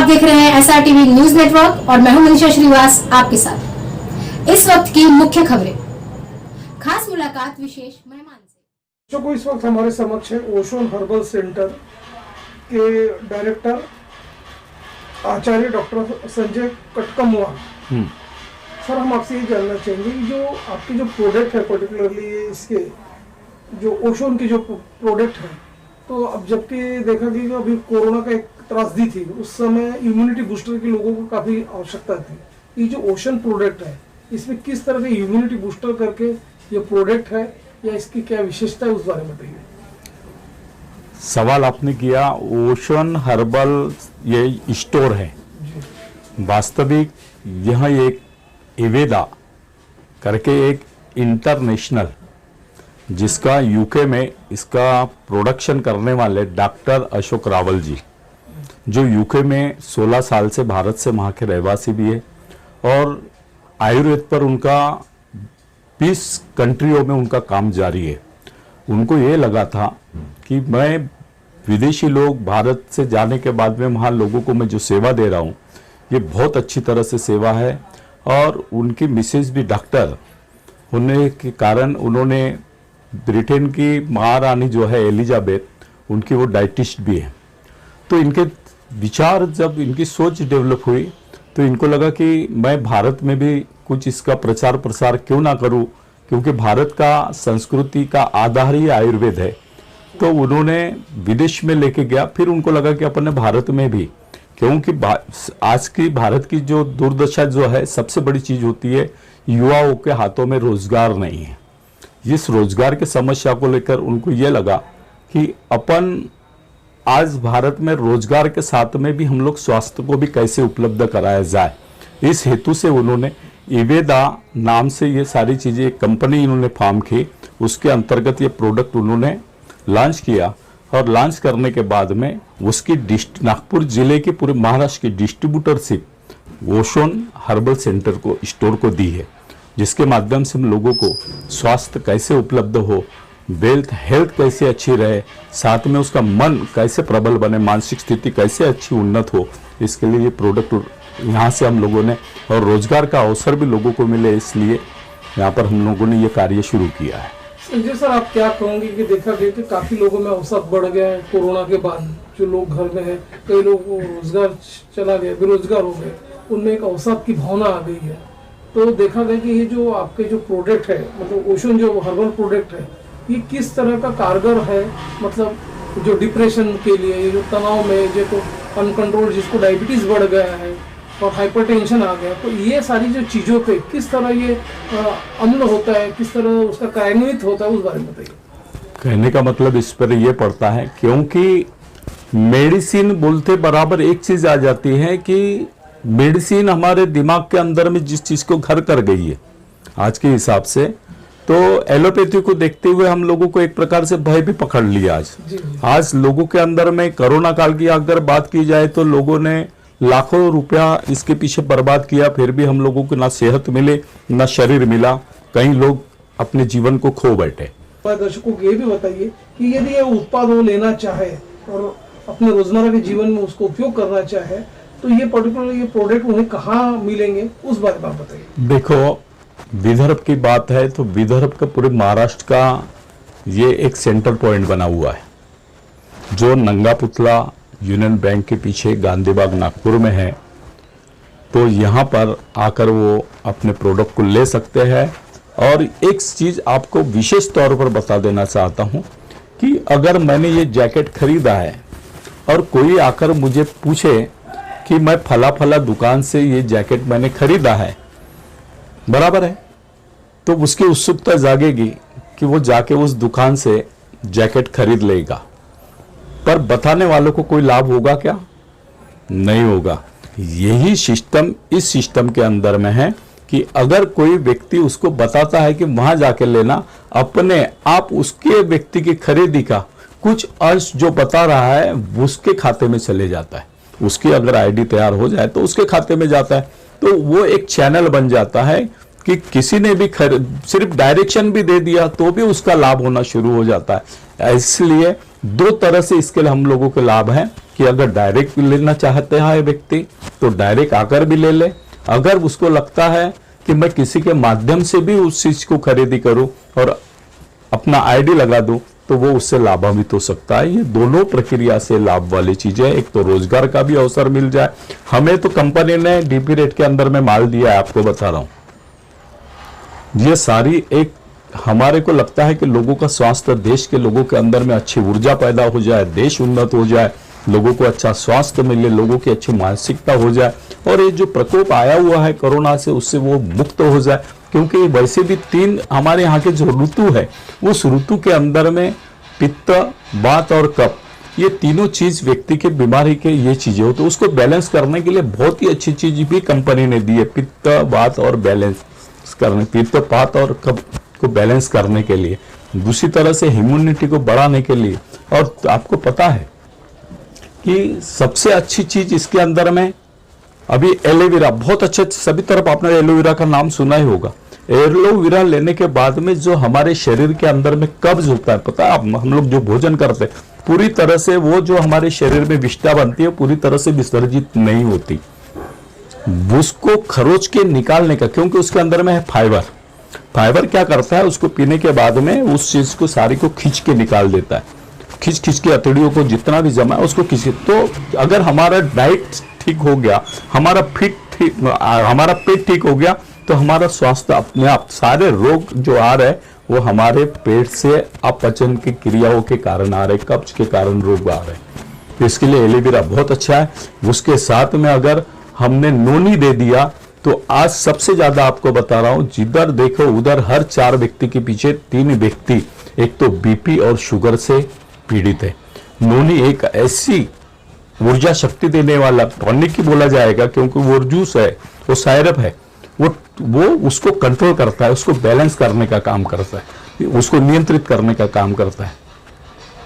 आप देख रहे हैं SRTV न्यूज नेटवर्क और मैं हूं मनीषा श्रीवास आपके साथ। इस वक्त की मुख्य खबरें, खास मुलाकात विशेष मेहमान से। जो इस वक्त हमारे समक्ष है ओशोन हर्बल सेंटर के डायरेक्टर आचार्य डॉक्टर संजय कटकमुआ। सर, हम आपसे ये जानना चाहेंगे कि जो आपके जो प्रोडक्ट है, पर्टिकुलरली इसके जो ओशोन के जो प्रोडक्ट है, तो अब जबकि देखा कि अभी कोरोना का एक त्रासदी थी, उस समय इम्यूनिटी बूस्टर के लोगों को काफ़ी आवश्यकता थी। ये जो ओशन प्रोडक्ट है, इसमें किस तरह के इम्यूनिटी बूस्टर करके ये प्रोडक्ट है या इसकी क्या विशेषता है, उस बारे में बताइए। सवाल आपने किया, ओशन हर्बल ये स्टोर है। वास्तविक यह एक एवेदा करके एक इंटरनेशनल, जिसका यूके में इसका प्रोडक्शन करने वाले डॉक्टर अशोक रावल जी, जो यूके में 16 साल से भारत से वहाँ के रहवासी भी है और आयुर्वेद पर उनका 20 कंट्रियों में उनका काम जारी है। उनको ये लगा था कि मैं विदेशी लोग भारत से जाने के बाद में वहाँ लोगों को मैं जो सेवा दे रहा हूँ, ये बहुत अच्छी तरह से सेवा है। और उनकी मिसेज भी डॉक्टर होने के कारण उन्होंने ब्रिटेन की महारानी जो है एलिजाबेथ, उनकी वो डाइटिस्ट भी है। तो इनके विचार, जब इनकी सोच डेवलप हुई तो इनको लगा कि मैं भारत में भी कुछ इसका प्रचार प्रसार क्यों ना करूं, क्योंकि भारत का संस्कृति का आधार ही आयुर्वेद है। तो उन्होंने विदेश में लेके गया, फिर उनको लगा कि अपने भारत में भी, क्योंकि आज की भारत की जो दुर्दशा जो है, सबसे बड़ी चीज होती है युवाओं के हाथों में रोजगार नहीं है। इस रोजगार की समस्या को लेकर उनको ये लगा कि अपन आज भारत में रोजगार के साथ में भी हम लोग स्वास्थ्य को भी कैसे उपलब्ध कराया जाए। इस हेतु से उन्होंने एवेदा नाम से ये सारी चीजें, एक कंपनी इन्होंने फॉर्म की, उसके अंतर्गत ये प्रोडक्ट उन्होंने लॉन्च किया और लॉन्च करने के बाद में उसकी नागपुर जिले के पूरे महाराष्ट्र की डिस्ट्रीब्यूटरशिप ओशोन हर्बल सेंटर को, स्टोर को दी है, जिसके माध्यम से हम लोगों को स्वास्थ्य कैसे उपलब्ध हो, हेल्थ कैसे अच्छी रहे, साथ में उसका मन कैसे प्रबल बने, मानसिक स्थिति कैसे अच्छी उन्नत हो, इसके लिए ये प्रोडक्ट यहाँ से हम लोगों ने, और रोजगार का अवसर भी लोगों को मिले, इसलिए यहाँ पर हम लोगों ने ये कार्य शुरू किया है। संजय सर, आप क्या कहोगे कि देखा गया कि काफी लोगों में अवसर बढ़ गया है कोरोना के बाद, जो लोग घर में है, कई लोग रोजगार चला गया, बेरोजगार हो गए, उनमें एक अवसर की भावना आ गई है। तो देखा गया कि ये जो आपके जो प्रोडक्ट है, मतलब ओशन जो हर्बल प्रोडक्ट है, ये किस तरह का कारगर है, मतलब जो डिप्रेशन के लिए, ये जो तनाव में, जो तो अनकंट्रोल, जिसको डायबिटीज बढ़ गया है और हाइपरटेंशन आ गया, तो ये सारी जो चीज़ों पे किस तरह ये अमल होता है, किस तरह उसका कार्यान्वित होता है, उस बारे में बताइए। कहने का मतलब इस पर ये पड़ता है, क्योंकि मेडिसिन बोलते बराबर एक चीज आ जाती है कि मेडिसिन हमारे दिमाग के अंदर में जिस चीज को घर कर गई है आज के हिसाब से, तो एलोपैथी को देखते हुए हम लोगों को एक प्रकार से भय भी पकड़ लिया। आज लोगों के अंदर में, कोरोना काल की अगर बात की जाए तो लोगों ने लाखों रुपया इसके पीछे बर्बाद किया, फिर भी हम लोगों को ना सेहत मिले ना शरीर मिला, कई लोग अपने जीवन को खो बैठे। दर्शकों को ये भी बताइए कि यदि ये उत्पाद वो लेना चाहे और अपने रोजमर्रा के जीवन में उसको उपयोग करना चाहे, तो ये पर्टिकुलर ये प्रोडक्ट उन्हें कहाँ मिलेंगे, उस बारे में आप बताइए। देखो, विदर्भ की बात है तो विदर्भ का पूरे महाराष्ट्र का ये एक सेंटर पॉइंट बना हुआ है, जो नंगा पुतला यूनियन बैंक के पीछे गांधीबाग नागपुर में है। तो यहाँ पर आकर वो अपने प्रोडक्ट को ले सकते हैं। और एक चीज आपको विशेष तौर पर बता देना चाहता हूँ कि अगर मैंने ये जैकेट खरीदा है और कोई आकर मुझे पूछे कि मैं फला फला दुकान से ये जैकेट मैंने खरीदा है, बराबर है, तो उसकी उत्सुकता जागेगी कि वो जाके उस दुकान से जैकेट खरीद लेगा। पर बताने वालों को कोई लाभ होगा क्या? नहीं होगा। यही सिस्टम इस सिस्टम के अंदर में है कि अगर कोई व्यक्ति उसको बताता है कि वहां जाके लेना, अपने आप उसके व्यक्ति की खरीदी का कुछ अंश जो बता रहा है उसके खाते में चले जाता है। उसकी अगर आईडी तैयार हो जाए तो उसके खाते में जाता है। तो वो एक चैनल बन जाता है कि किसी ने भी सिर्फ डायरेक्शन भी दे दिया तो भी उसका लाभ होना शुरू हो जाता है। इसलिए दो तरह से इसके लिए हम लोगों के लाभ हैं कि अगर डायरेक्ट लेना चाहते हैं व्यक्ति तो डायरेक्ट आकर भी ले ले, अगर उसको लगता है कि मैं किसी के माध्यम से भी उस चीज को खरीदी करूं और अपना आईडी लगा दूं तो वो उससे लाभान्वित हो सकता है। ये दोनों प्रक्रिया से लाभ वाली चीजें, एक तो रोजगार का भी अवसर मिल जाए। हमें तो कंपनी ने डीपी रेट के अंदर में माल दिया है, आपको बता रहा हूं। ये सारी एक हमारे को लगता है कि लोगों का स्वास्थ्य, देश के लोगों के अंदर में अच्छी ऊर्जा पैदा हो जाए, देश उन्नत हो जाए, लोगों को अच्छा स्वास्थ्य मिले, लोगों की अच्छी मानसिकता हो जाए और ये जो प्रकोप आया हुआ है कोरोना से उससे वो मुक्त हो जाए। क्योंकि वैसे भी 3 हमारे यहाँ के जो ऋतु है उस ऋतु के अंदर में पित्त, वात और कफ, ये तीनों चीज व्यक्ति के बीमारी के ये चीजें हो, तो उसको बैलेंस करने के लिए बहुत ही अच्छी चीज भी कंपनी ने दी है। पित्त, वात और बैलेंस करने, पित्त, वात और कफ को बैलेंस करने के लिए, दूसरी तरह से इम्यूनिटी को बढ़ाने के लिए। और आपको पता है कि सबसे अच्छी चीज इसके अंदर में अभी एलोवेरा, बहुत अच्छे, सभी तरफ आपने एलोवेरा का नाम सुना ही होगा। एलोवेरा लेने के बाद में जो हमारे शरीर के अंदर में कब्ज होता है, पता है आप, हम लोग जो भोजन करते हैं पूरी तरह से वो जो हमारे शरीर में विष्ठा बनती है पूरी तरह से विसर्जित नहीं होती, उसको खरोच के निकालने का, क्योंकि उसके अंदर में है फाइबर। फाइबर क्या करता है, उसको पीने के बाद में उस चीज को सारी को खींच के निकाल देता है, खींच के अतड़ियों को जितना भी जमा है उसको खींच। तो अगर हमारा डाइट ठीक हो गया, हमारा पेट ठीक हो गया तो हमारा स्वास्थ्य अपने आप, सारे रोग जो आ रहे हैं वो हमारे पेट से अपचन की क्रियाओं के कारण आ रहे, कब्ज के कारण रोग आ रहे। तो इसके लिए एलोवेरा बहुत अच्छा है। उसके साथ में अगर हमने नोनी दे दिया तो आज सबसे ज्यादा आपको बता रहा हूं, जिधर देखो उधर हर 4 व्यक्ति के पीछे 3 व्यक्ति एक तो बीपी और शुगर से पीड़ित है। नोनी एक ऐसी ऊर्जा शक्ति देने वाला टॉनिक ही बोला जाएगा, क्योंकि वो जूस है, वो सायरप है, वो उसको कंट्रोल करता है, उसको बैलेंस करने का काम करता है, उसको नियंत्रित करने का काम करता है।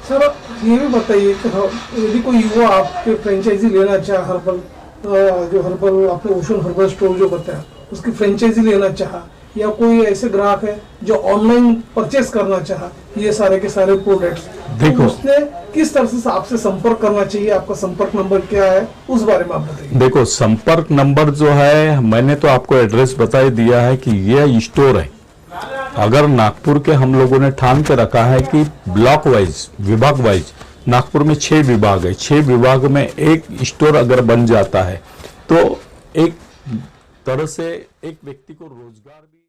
सर ये भी बताइए कि यदि कोई युवा आपके फ्रेंचाइजी लेना चाहे, हर्बल जो हर्बल आपने ओशन हर्बल स्टोर जो बताया उसकी फ्रेंचाइजी लेना चाहा, या कोई ऐसे ग्राहक है जो ऑनलाइन परचेस करना चाहा ये सारे के सारे प्रोडक्ट्स, देखो तो उसने किस तरह से आपसे संपर्क करना चाहिए, आपका संपर्क नंबर क्या है, उस बारे में आप बताइए। देखो संपर्क नंबर जो है मैंने तो आपको एड्रेस बता ही दिया है कि यह स्टोर है। अगर नागपुर के हम लोगों ने ठान के रखा है कि ब्लॉक वाइज, विभाग वाइज, नागपुर में 6 विभाग है, 6 विभाग में एक स्टोर अगर बन जाता है तो एक तरह से एक व्यक्ति को रोजगार भी